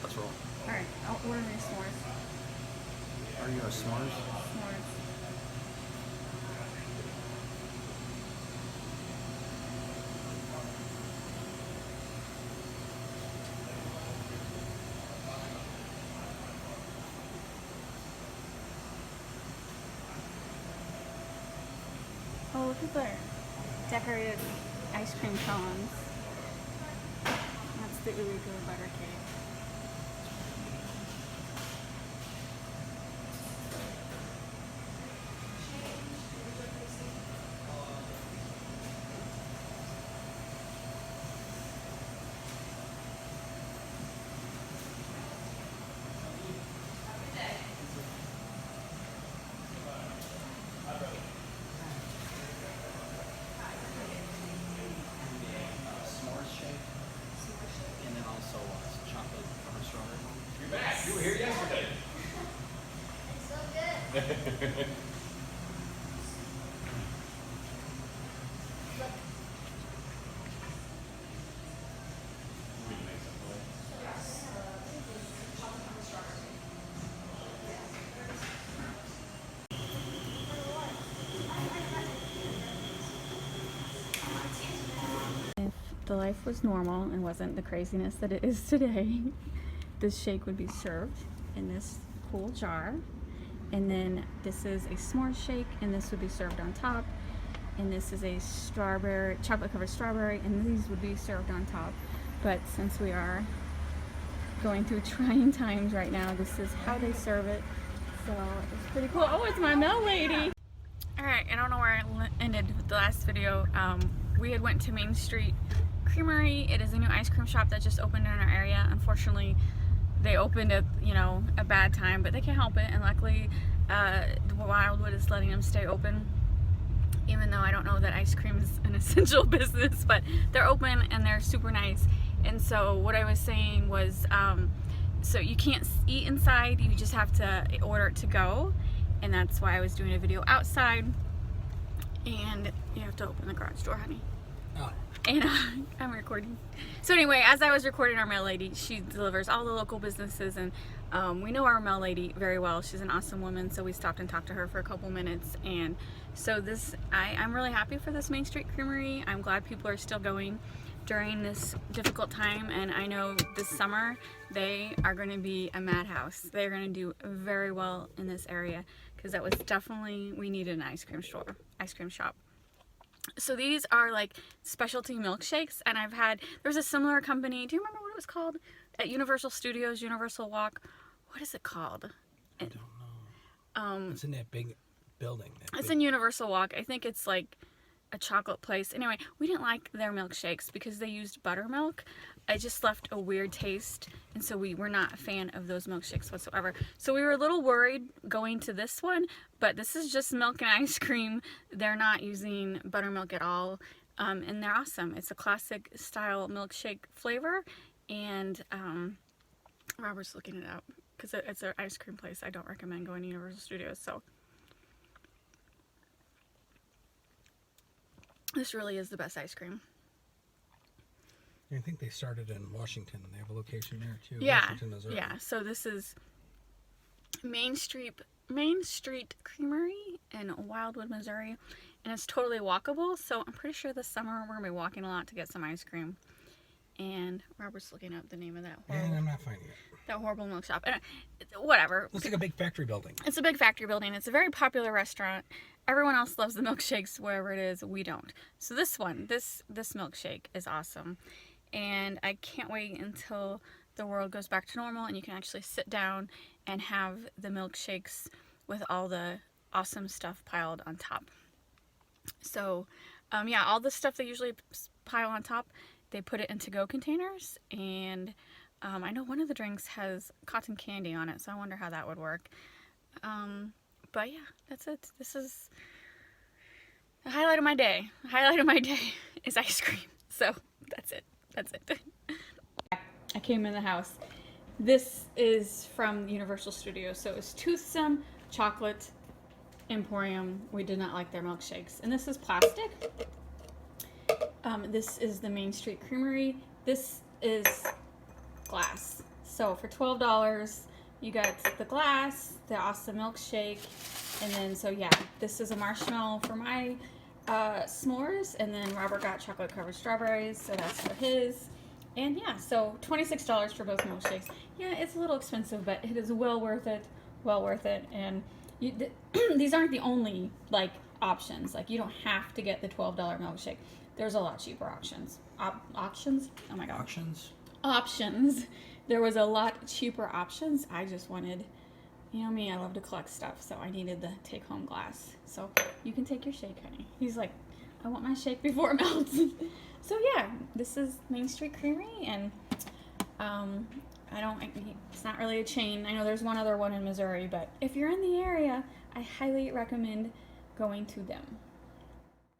Let's roll. Alright, I'll order me s'mores. Are you a s'mores? S'mores. Oh, look at the decorated ice cream cones. That's the Urugu butter cake. S'mores shake. And then also chocolate covered strawberry. You're back. You were here yesterday. It's so good. Look. If the life was normal and wasn't the craziness that it is today, this shake would be served in this cool jar. And then this is a s'mores shake, and this would be served on top. And this is a strawberry, chocolate covered strawberry, and these would be served on top. But since we are going through trying times right now, this is how they serve it. So it's pretty cool. Oh, it's my mail lady. All right, I don't know where I ended with the last video. We had went to Main Street Creamery. It is a new ice cream shop that just opened in our area. Unfortunately, they opened at, you know, a bad time, but they can't help it. And luckily, Wildwood is letting them stay open. Even though I don't know that ice cream is an essential business, but they're open and they're super nice. And so what I was saying was, so you can't eat inside, you just have to order it to go. And that's why I was doing a video outside. And you have to open the garage door, honey. Oh. And I'm recording. So anyway, as I was recording our mail lady, she delivers all the local businesses, and we know our mail lady very well. She's an awesome woman, so we stopped and talked to her for a couple minutes. And so I'm really happy for this Main Street Creamery. I'm glad people are still going during this difficult time, and I know this summer they are going to be a madhouse. They're going to do very well in this area, because that was definitely, we needed an ice cream shop. So these are like specialty milkshakes, and there's a similar company, do you remember what it was called? At Universal Studios, Universal Walk, what is it called? I don't know. It's in that big building. It's in Universal Walk. I think it's like a chocolate place. Anyway, we didn't like their milkshakes because they used buttermilk. It just left a weird taste, and so we were not a fan of those milkshakes whatsoever. So we were a little worried going to this one, but this is just milk and ice cream. They're not using buttermilk at all, and they're awesome. It's a classic style milkshake flavor, and Robert's looking it up because it's an ice cream place. I don't recommend going to Universal Studios, so this really is the best ice cream. I think they started in Washington. They have a location there too. Yeah, Washington, Missouri. yeah. So this is Main Street Creamery in Wildwood, Missouri, and it's totally walkable. So I'm pretty sure this summer we're gonna be walking a lot to get some ice cream. And Robert's looking up the name of that horrible, And I'm not finding it. that horrible milk shop. Whatever. Looks like a big factory building. It's a big factory building. It's a very popular restaurant. Everyone else loves the milkshakes wherever it is. We don't. So this one, this milkshake is awesome. And I can't wait until the world goes back to normal and you can actually sit down and have the milkshakes with all the awesome stuff piled on top. So yeah, all the stuff they usually pile on top, they put it in to-go containers. And I know one of the drinks has cotton candy on it, so I wonder how that would work. But yeah, that's it. This is the highlight of my day. The highlight of my day is ice cream. So that's it. That's it. I came in the house. This is from Universal Studios. So it's Toothsome Chocolate Emporium. We did not like their milkshakes. And this is plastic. This is the Main Street Creamery. This is glass. So for $12, you got the glass, the awesome milkshake, and then so yeah, this is a marshmallow for my s'mores, and then Robert got chocolate covered strawberries, so that's for his. And yeah, so $26 for both milkshakes. Yeah, it's a little expensive, but it is well worth it. Well worth it. And these aren't the only like options. Like you don't have to get the $12 milkshake. There's a lot cheaper options. Auctions? Oh my god. Auctions? Options. There was a lot cheaper options. I just wanted, you know me, I love to collect stuff, so I needed the take-home glass. So you can take your shake, honey. He's like, I want my shake before it melts. So yeah, this is Main Street Creamery, and it's not really a chain. I know there's one other one in Missouri, but if you're in the area, I highly recommend going to them.